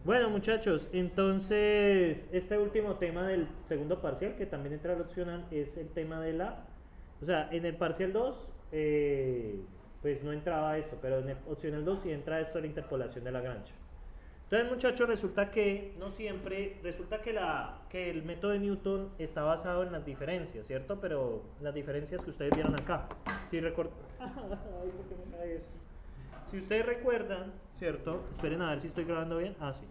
Bueno, muchachos, entonces este último tema del segundo parcial, que también entra al opcional, es el tema de la... O sea, en el parcial 2, pues no entraba esto, pero en el opcional 2 sí entra esto de la interpolación de Lagrange. Entonces, muchachos, resulta que no siempre, resulta que el método de Newton está basado en las diferencias, ¿cierto? Pero las diferencias que ustedes vieron acá. Si recuerdan... Ay, ¿por qué me cae esto? Si ustedes recuerdan, ¿cierto? Esperen a ver si estoy grabando bien. Ah, sí.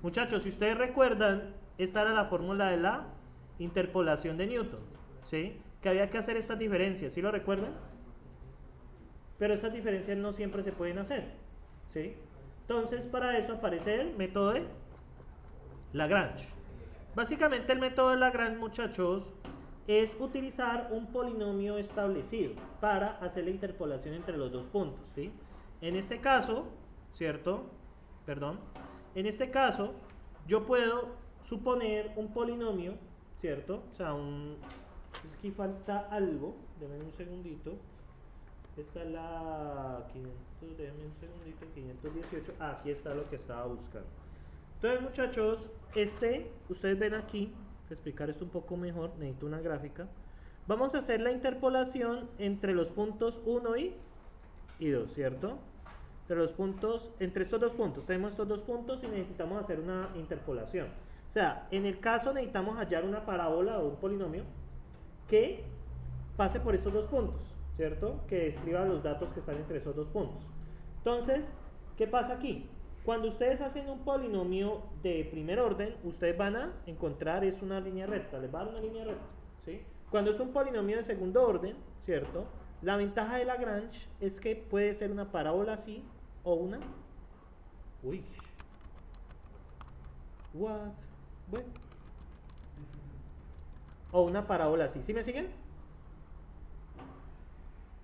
Muchachos, si ustedes recuerdan, esta era la fórmula de la interpolación de Newton, ¿sí? Que había que hacer estas diferencias, ¿sí lo recuerdan? Pero estas diferencias no siempre se pueden hacer, ¿sí? Entonces, para eso aparece el método de Lagrange. Básicamente el método de Lagrange, muchachos, es utilizar un polinomio establecido para hacer la interpolación entre los dos puntos, ¿sí? En este caso, ¿cierto? Perdón. En este caso, yo puedo suponer un polinomio, ¿cierto? O sea, aquí falta algo, denme un segundito. Esta es la 500, déjenme un segundito, 518. Ah, aquí está lo que estaba buscando. Entonces, muchachos, ustedes ven aquí, para explicar esto un poco mejor, necesito una gráfica. Vamos a hacer la interpolación entre los puntos 1 y 2, ¿cierto? Entre estos dos puntos, tenemos estos dos puntos y necesitamos hacer una interpolación. O sea, en el caso necesitamos hallar una parábola o un polinomio que pase por estos dos puntos, ¿cierto? Que describa los datos que están entre esos dos puntos. Entonces, ¿qué pasa aquí? Cuando ustedes hacen un polinomio de primer orden, ustedes van a encontrar es una línea recta, les va a dar una línea recta, ¿sí? Cuando es un polinomio de segundo orden, ¿cierto? La ventaja de Lagrange es que puede ser una parábola así o una... Uy. What? Bueno. O una parábola así. ¿Sí me siguen?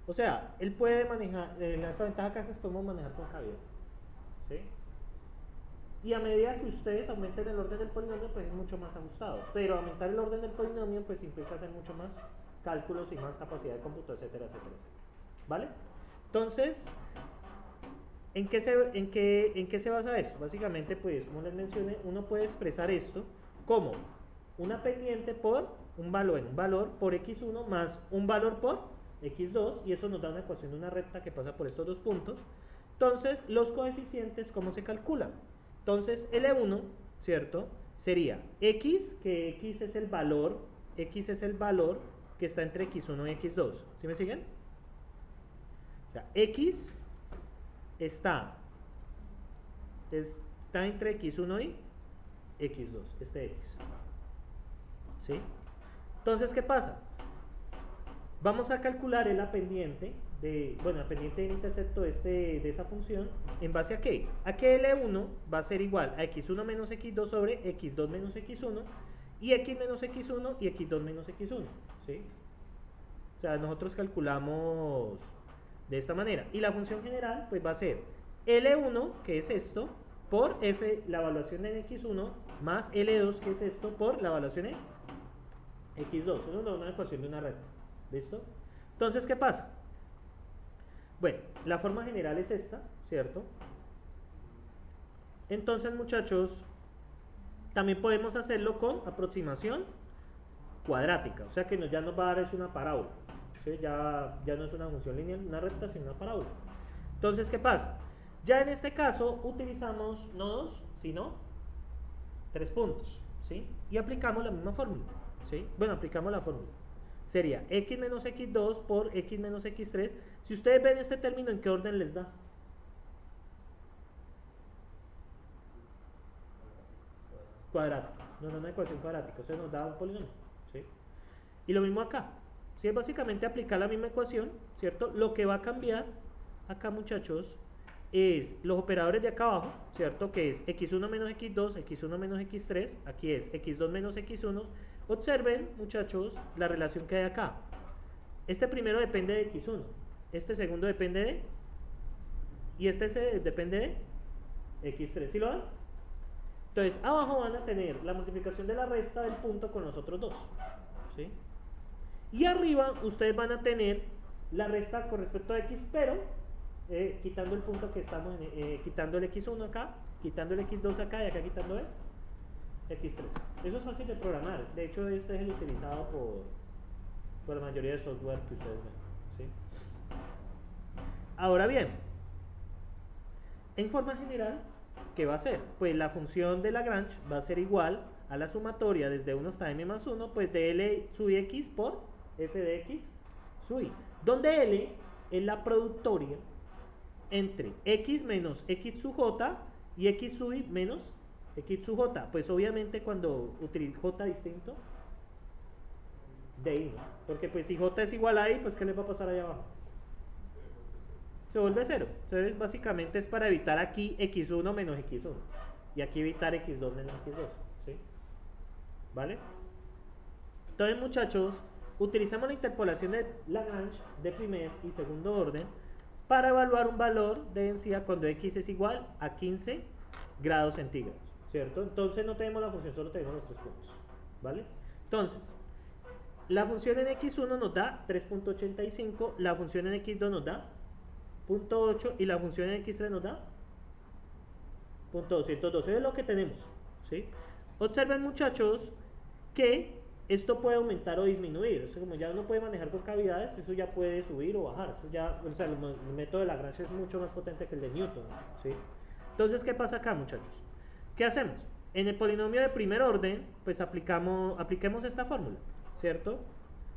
O sea, él puede manejar, esta ventaja que podemos manejar con cavidad, ¿sí? Y a medida que ustedes aumenten el orden del polinomio, pues es mucho más ajustado. Pero aumentar el orden del polinomio, pues implica hacer mucho más cálculos y más capacidad de cómputo, etcétera, etcétera, etcétera. ¿Vale? Entonces, ¿en qué se basa esto? Básicamente, pues, como les mencioné, uno puede expresar esto como una pendiente por un valor por x1 más un valor por x2, y eso nos da una ecuación de una recta que pasa por estos dos puntos. Entonces, los coeficientes, ¿cómo se calculan? Entonces, L1, ¿cierto? Sería x, que x es el valor que está entre x1 y x2. ¿Sí me siguen? O sea, x está entre x1 y x2, este x. ¿Sí? Entonces, ¿qué pasa? Vamos a calcular la pendiente la pendiente del intercepto de esa función, ¿en base a qué? A que L1 va a ser igual a x1 menos x2 sobre x2 menos x1 y x menos x1 y x2 menos x1, ¿sí? O sea, nosotros calculamos de esta manera. Y la función general, pues va a ser L1, que es esto, por f, la evaluación en x1, más L2, que es esto, por la evaluación en x2. Eso es una ecuación de una recta. ¿Listo? Entonces, ¿qué pasa? Bueno, la forma general es esta, ¿cierto? Entonces, muchachos, también podemos hacerlo con aproximación cuadrática. O sea que ya nos va a dar es una parábola. ¿Sí? Ya no es una función lineal, una recta, sino una parábola. Entonces, ¿qué pasa? Ya en este caso utilizamos no 2, sino 3 puntos, ¿sí? Y aplicamos la misma fórmula, ¿sí? Bueno, aplicamos la fórmula. Sería x menos x2 por x menos x3. Si ustedes ven este término, ¿en qué orden les da? Cuadrático. No, una ecuación cuadrática. Eso nos da un polinomio, ¿sí? Y lo mismo acá. Si es básicamente aplicar la misma ecuación, ¿cierto? Lo que va a cambiar acá, muchachos, es los operadores de acá abajo, ¿cierto? Que es x1 menos x2, x1 menos x3. Aquí es x2 menos x1. Observen, muchachos, la relación que hay acá. Este primero depende de x1. Este segundo depende de... Y este depende de x3. ¿Sí lo ven? Entonces, abajo van a tener la multiplicación de la resta del punto con los otros dos, ¿sí? Y arriba ustedes van a tener la resta con respecto a x, pero quitando el punto que estamos, quitando el x1 acá quitando el x2 acá y acá quitando el x3. Eso es fácil de programar. De hecho, este es el utilizado por la mayoría de software que ustedes ven, ¿sí? Ahora bien, en forma general, ¿qué va a hacer? Pues la función de Lagrange va a ser igual a la sumatoria desde 1 hasta m más 1, pues de L sub x por f de x sub y, donde L es la productoria entre x menos x sub j y x sub y menos x sub j. Pues obviamente cuando utilizo j distinto de y, ¿no? Porque pues si j es igual a y, pues ¿qué le va a pasar allá abajo? Se vuelve 0. Entonces básicamente es para evitar aquí x1 menos x1 y aquí evitar x2 menos x2, ¿sí? ¿Vale? Entonces, muchachos, utilizamos la interpolación de Lagrange de primer y segundo orden para evaluar un valor de densidad cuando x es igual a 15 grados centígrados, ¿cierto? Entonces no tenemos la función, solo tenemos los 3 puntos, ¿vale? Entonces, la función en x1 nos da 3.85, la función en x2 nos da 0.8 y la función en x3 nos da 0.212. Es lo que tenemos, ¿sí? Observen, muchachos, que esto puede aumentar o disminuir. O sea, como ya no puede manejar con cavidades, eso ya puede subir o bajar. Eso ya, o sea, el método de Lagrange es mucho más potente que el de Newton, ¿sí? Entonces, ¿qué pasa acá, muchachos? ¿Qué hacemos? En el polinomio de primer orden, pues apliquemos esta fórmula, ¿cierto?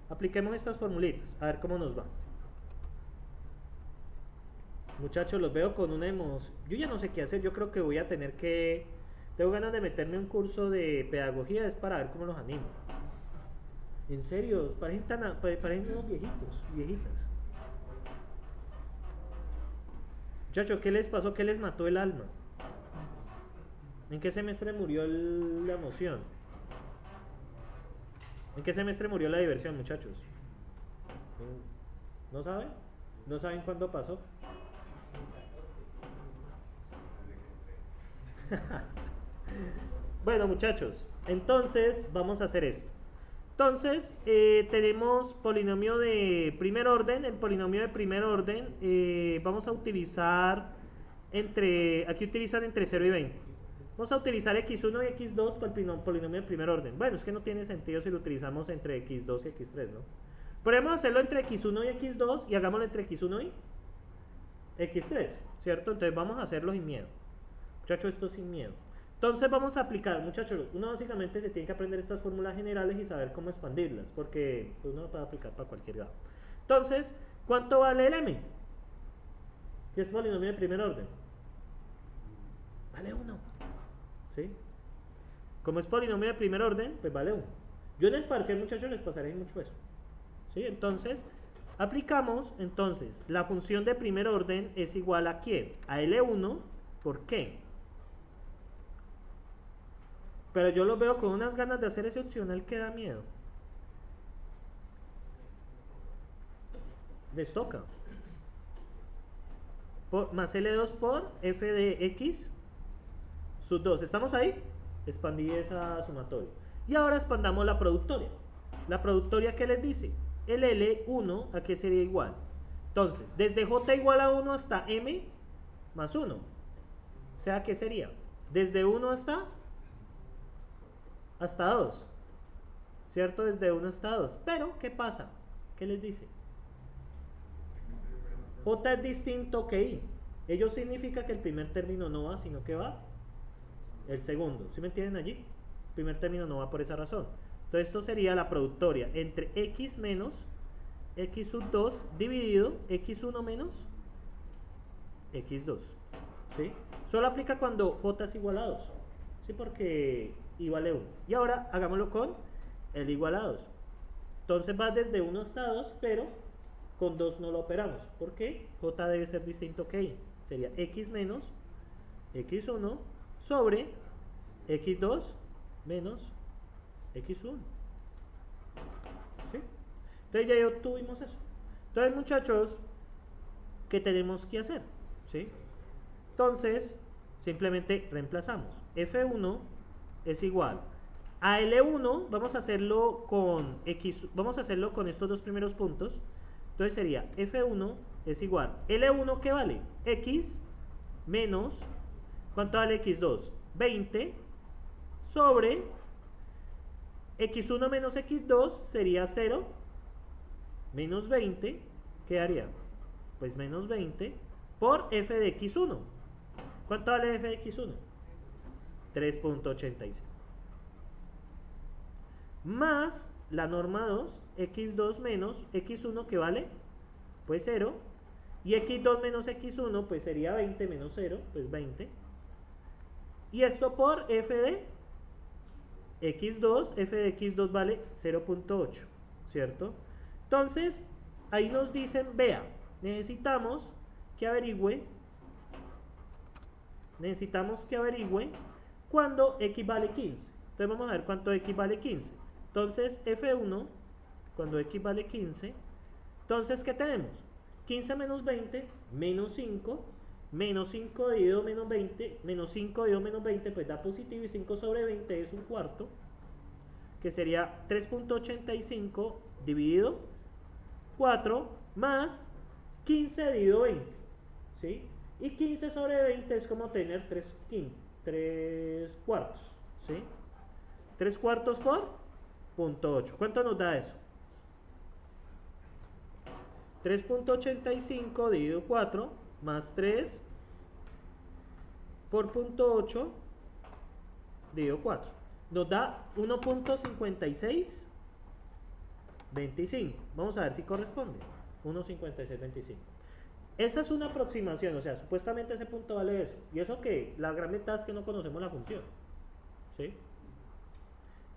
Apliquemos estas formulitas, a ver cómo nos va. Muchachos, los veo con una emoción. Yo ya no sé qué hacer, yo creo que voy a tener que... Tengo ganas de meterme en un curso de pedagogía, es para ver cómo los animo. En serio, parecen unos viejitos, viejitas. Muchachos, ¿qué les pasó? ¿Qué les mató el alma? ¿En qué semestre murió la emoción? ¿En qué semestre murió la diversión, muchachos? ¿No saben? ¿No saben cuándo pasó? Bueno, muchachos, entonces vamos a hacer esto. Entonces, tenemos polinomio de primer orden. El polinomio de primer orden vamos a utilizar aquí utilizan entre 0 y 20. Vamos a utilizar x1 y x2 para el polinomio de primer orden. Bueno, es que no tiene sentido si lo utilizamos entre x2 y x3, ¿no? Podemos hacerlo entre x1 y x2 y hagámoslo entre x1 y x3, ¿cierto? Entonces vamos a hacerlo sin miedo. Muchachos, esto sin miedo. Entonces vamos a aplicar, muchachos, uno básicamente se tiene que aprender estas fórmulas generales y saber cómo expandirlas, porque uno lo puede aplicar para cualquier grado. Entonces, ¿cuánto vale el m? Si es polinomio de primer orden. Vale 1. ¿Sí? Como es polinomio de primer orden, pues vale 1. Yo en el parcial, muchachos, les pasaré mucho eso. ¿Sí? Entonces, aplicamos, entonces, la función de primer orden es igual a ¿quién? A L1, ¿por qué? Pero yo lo veo con unas ganas de hacer ese opcional que da miedo. Les toca. Más L2 por f de x sub 2. ¿Estamos ahí? Expandí esa sumatoria. Y ahora expandamos la productoria. La productoria, ¿qué les dice? El L1, ¿a qué sería igual? Entonces, desde j igual a 1 hasta m más 1. O sea, ¿qué sería? Desde 1 hasta 2, ¿cierto? Desde 1 hasta 2. Pero, ¿qué pasa? ¿Qué les dice? J es distinto que I. Ello significa que el primer término no va, sino que va el segundo. ¿Sí me entienden allí? El primer término no va por esa razón. Entonces, esto sería la productoria entre x menos x sub 2 dividido x1 menos x2. ¿Sí? Solo aplica cuando j es igual a 2. ¿Sí? Porque y vale 1. Y ahora hagámoslo con el igual a 2. Entonces va desde 1 hasta 2, pero con 2 no lo operamos. ¿Por qué? J debe ser distinto que I. Sería x menos x1 sobre x2 menos x1. ¿Sí? Entonces ya obtuvimos eso. Entonces, muchachos, ¿qué tenemos que hacer? ¿Sí? Entonces, simplemente reemplazamos. F1 es igual a L1, vamos a hacerlo con X, vamos a hacerlo con estos dos primeros puntos. Entonces sería F1 es igual, L1 ¿qué vale? X menos ¿Cuánto vale x2? 20 sobre x1 menos x2 sería 0 menos 20, ¿qué haría? Pues menos 20 por f de x1. ¿Cuánto vale f de x1? 3.85. Más la norma 2, x2 menos x1, que vale pues 0, y x2 menos x1 pues sería 20 menos 0, pues 20, y esto por f de x2, f de x2 vale 0.8, ¿cierto? Entonces ahí nos dicen, vea, necesitamos que averigüe cuando x vale 15. Entonces vamos a ver cuánto x vale 15. Entonces f1, cuando x vale 15, entonces ¿qué tenemos? 15 menos 20, menos 5, menos 5 dividido menos 20, menos 5 dividido menos 20, pues da positivo, y 5 sobre 20 es un cuarto, que sería 3.85 dividido 4 más 15 dividido 20, ¿sí? Y 15 sobre 20 es como tener 3 cuartos, ¿sí? 3 cuartos por 0.8. ¿Cuánto nos da eso? 3.85 dividido 4 más 3 por 0.8 dividido 4. Nos da 1.5625. Vamos a ver si corresponde. 1.5625. Esa es una aproximación, o sea, supuestamente ese punto vale eso. ¿Y eso qué? La gran ventaja es que no conocemos la función, ¿sí?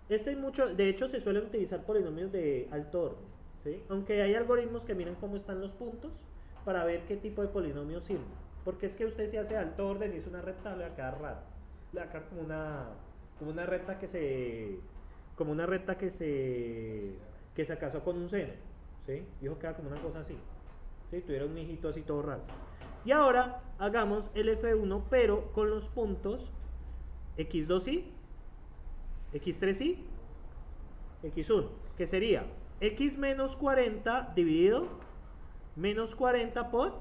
De hecho, se suelen utilizar polinomios de alto orden, ¿sí? Aunque hay algoritmos que miran cómo están los puntos para ver qué tipo de polinomio sirve. Porque es que usted, si hace alto orden y hizo una recta, le va a quedar raro. Le va a quedar como una recta que se casó con un seno, ¿sí? Y eso queda como una cosa así, ¿sí? Tuviera un hijito así todo raro. Y ahora hagamos el F1, pero con los puntos x2y, x3y, x1, que sería x menos 40 dividido menos 40 por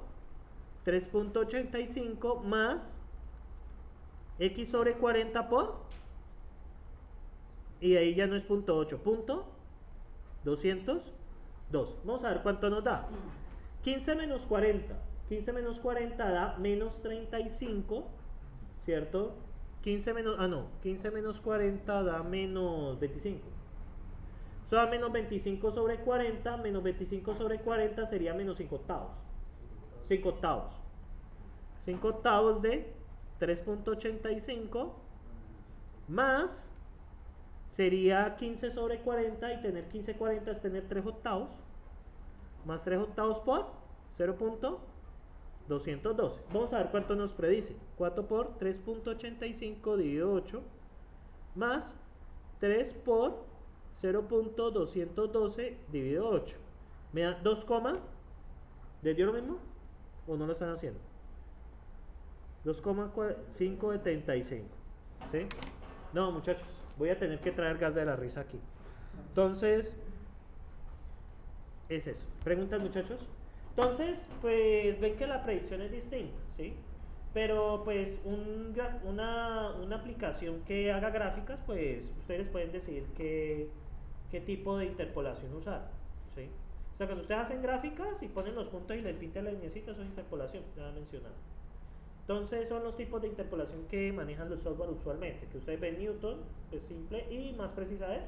3.85 más x sobre 40 por, y ahí ya no es 0.8, 202. Vamos a ver cuánto nos da. 15 menos 40 da menos 35, ¿cierto? 15 menos 40 da menos 25. Eso da menos 25 sobre 40, menos 25 sobre 40 sería menos 5 octavos. 5 octavos. 5 octavos de 3.85 más sería 15 sobre 40, y tener 15/40 es tener 3 octavos, más 3 octavos por 0.212. Vamos a ver cuánto nos predice. 4 por 3.85 dividido 8 más 3 por 0.212 dividido 8. Me da 2, ¿les dio lo mismo? ¿O no lo están haciendo? 2,575, ¿sí? No, muchachos, voy a tener que traer gas de la risa aquí. Entonces, es eso. ¿Preguntas, muchachos? Entonces, pues ven que la predicción es distinta, ¿sí? Pero pues una aplicación que haga gráficas, pues ustedes pueden decidir qué tipo de interpolación usar, ¿sí? O sea, cuando ustedes hacen gráficas y ponen los puntos y les pintan la linecita, eso es interpolación, ya mencionado. Entonces son los tipos de interpolación que manejan los software usualmente, que ustedes ven Newton, es simple, y más precisa es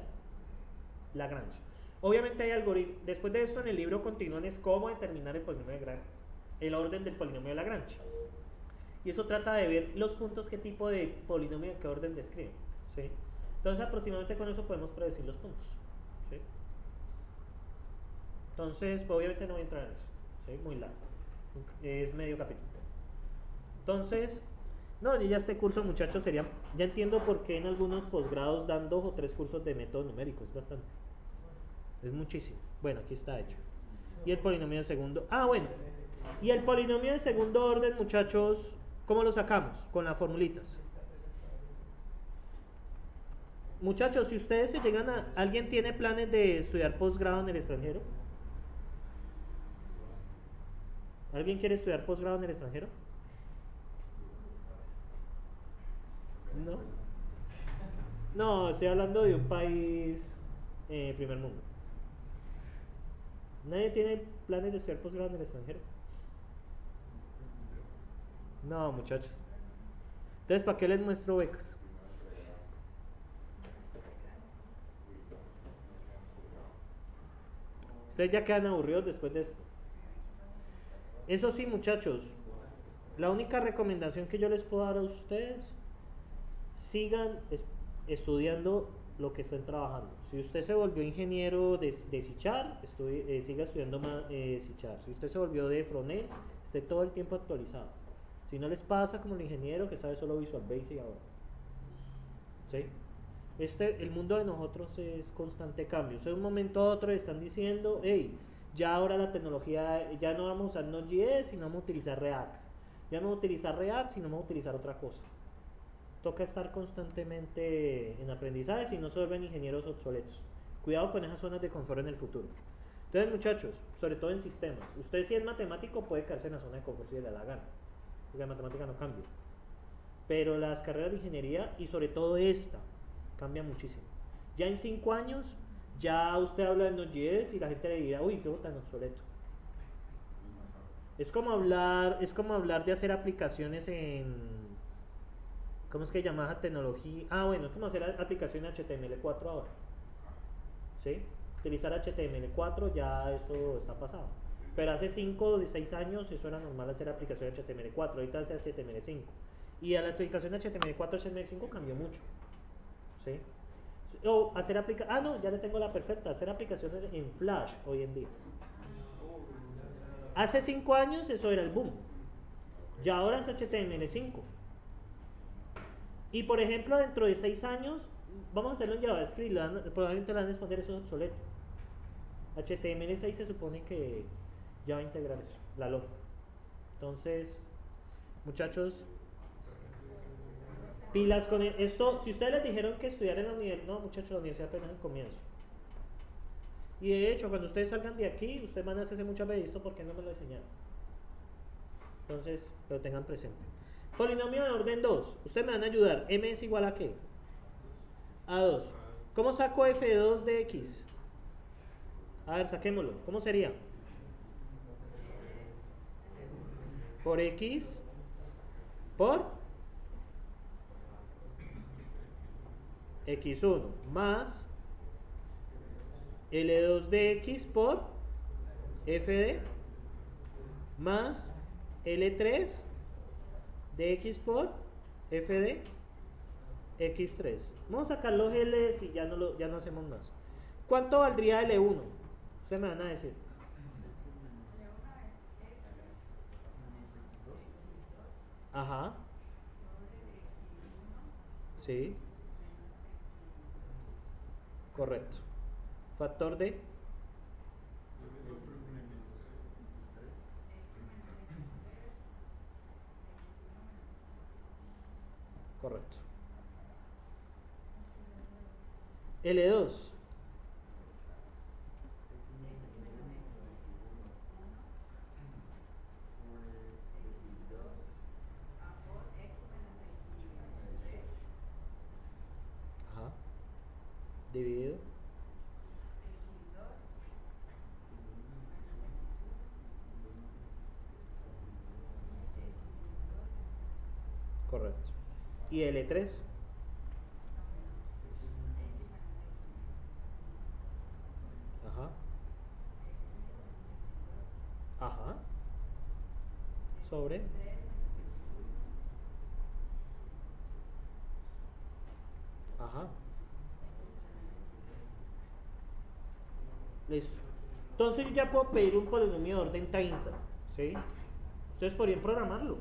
Lagrange. Obviamente hay algoritmos. Después de esto, en el libro continúan es cómo determinar el polinomio de Lagrange, el orden del polinomio de Lagrange. Y eso trata de ver los puntos, qué tipo de polinomio, qué orden describen, ¿sí? Entonces aproximadamente con eso podemos predecir los puntos, ¿sí? Entonces, pues, obviamente no voy a entrar en eso, ¿sí? Muy largo, es medio capítulo. Entonces, no, ya este curso, muchachos, ya entiendo por qué en algunos posgrados dan 2 o 3 cursos de método numérico, es bastante, es muchísimo. Bueno, aquí está hecho. Y el polinomio de segundo, bueno, y el polinomio de segundo orden, muchachos, ¿cómo lo sacamos? Con las formulitas. Muchachos, si ustedes se llegan a... ¿Alguien tiene planes de estudiar posgrado en el extranjero? ¿Alguien quiere estudiar posgrado en el extranjero? No, estoy hablando de un país primer mundo. Nadie tiene planes de estudiar posgrado en el extranjero. No, muchachos. Entonces, ¿para qué les muestro becas? Ustedes ya quedan aburridos después de esto. Eso sí, muchachos, la única recomendación que yo les puedo dar a ustedes, sigan estudiando lo que estén trabajando. Si usted se volvió ingeniero de Sichar, siga estudiando más Sichar. Si usted se volvió de Frontend, esté todo el tiempo actualizado. Si no les pasa como el ingeniero que sabe solo Visual Basic ahora. ¿Sí? El mundo de nosotros es constante cambio. O sea, de un momento a otro están diciendo, hey, ya ahora la tecnología, ya no vamos a usar Node.js, sino vamos a utilizar React. Ya no vamos a utilizar React, sino vamos a utilizar otra cosa. Toca estar constantemente en aprendizaje si no se vuelven ingenieros obsoletos. Cuidado con esas zonas de confort en el futuro. Entonces, muchachos, sobre todo en sistemas, usted si es matemático puede quedarse en la zona de confort si le da la gana, porque la matemática no cambia. Pero las carreras de ingeniería, y sobre todo esta, cambia muchísimo. Ya en 5 años, ya usted habla de Node.js y la gente le dirá, uy, qué tan obsoleto. Es como hablar de hacer aplicaciones en, ¿cómo es que llama esa tecnología? Ah, bueno, es como hacer aplicaciones HTML4 ahora. ¿Sí? Utilizar HTML4 ya eso está pasado. Pero hace 5 o 6 años eso era normal hacer aplicaciones HTML4, ahorita hace HTML5. Y a la aplicación HTML4 HTML5 cambió mucho. ¿Sí? O hacer aplicaciones, no, ya le tengo la perfecta, hacer aplicaciones en Flash hoy en día. Hace 5 años eso era el boom. Ya ahora es HTML5. Y por ejemplo, dentro de 6 años, vamos a hacerlo en JavaScript, probablemente le van a responder eso es obsoleto. HTML6 se supone que ya va a integrar eso, la lógica. Entonces, muchachos, pilas con esto. Si ustedes les dijeron que estudiar en la universidad, no, muchachos, la universidad apenas es el comienzo. Y de hecho, cuando ustedes salgan de aquí, ustedes van a hacerse muchas veces esto porque no me lo enseñaron. Entonces, lo tengan presente. Polinomio de orden 2. Ustedes me van a ayudar. M es igual a qué? A 2. ¿Cómo saco f2 de x? A ver, saquémoslo. ¿Cómo sería? Por x por x1 más L2 de x por f de más L3 de x por f de x3. Vamos a sacar los L y ya no hacemos más. ¿Cuánto valdría L1? Ustedes me van a decir. Ajá. Sí. Correcto. Factor de. Correcto. L2. Ajá. Dividido. Correcto. ¿Y L3? Ajá. Ajá. Sobre. Ajá. Listo. Entonces yo ya puedo pedir un polinomio de orden 30. ¿Sí? Ustedes podrían programarlo.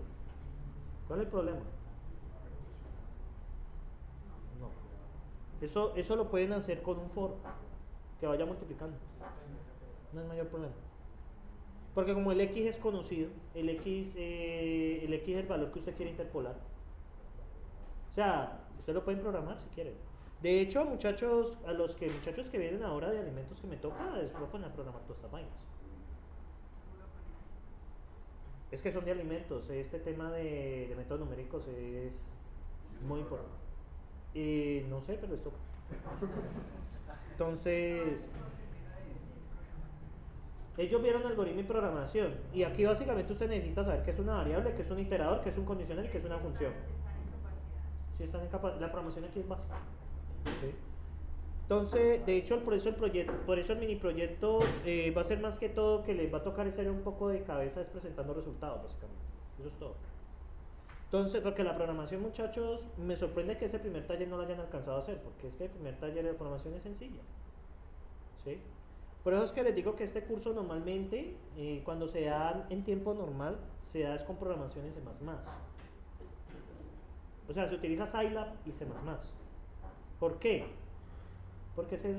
¿Cuál es el problema? No. Eso lo pueden hacer con un for que vaya multiplicando. No es mayor problema. Porque como el x es conocido, el x es el valor que usted quiere interpolar. O sea, usted lo pueden programar si quieren. De hecho, muchachos, muchachos que vienen ahora de alimentos que me toca, les voy a poner a programar todas estas vainas. Es que son de alimentos, este tema de métodos numéricos es muy importante. No sé, pero esto. Entonces, ellos vieron algoritmo y programación. Y aquí básicamente usted necesita saber qué es una variable, qué es un iterador, qué es un condicional y qué es una función. Si están en la programación aquí es básica. ¿Sí? Entonces, de hecho, por eso el mini proyecto va a ser más que todo que les va a tocar hacer un poco de cabeza es presentando resultados, básicamente. Eso es todo. Entonces, porque la programación, muchachos, me sorprende que ese primer taller no lo hayan alcanzado a hacer, porque es que el primer taller de programación es sencilla. ¿Sí? Por eso es que les digo que este curso normalmente, cuando se da en tiempo normal, se da es con programación en C++. O sea, se utiliza Scilab y C++. ¿Por qué? Porque C++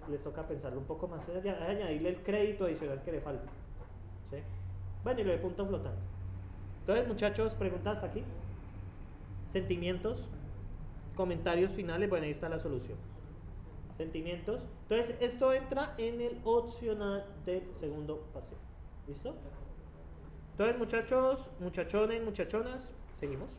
les toca pensarlo un poco más, es añadirle el crédito adicional que le falta. ¿Sí? Bueno, y lo de punto flotante. Entonces, muchachos, preguntas hasta aquí. Sentimientos, comentarios finales, bueno, ahí está la solución. Sentimientos. Entonces, esto entra en el opcional del segundo parcial. ¿Listo? Entonces, muchachos, muchachones, muchachonas, seguimos.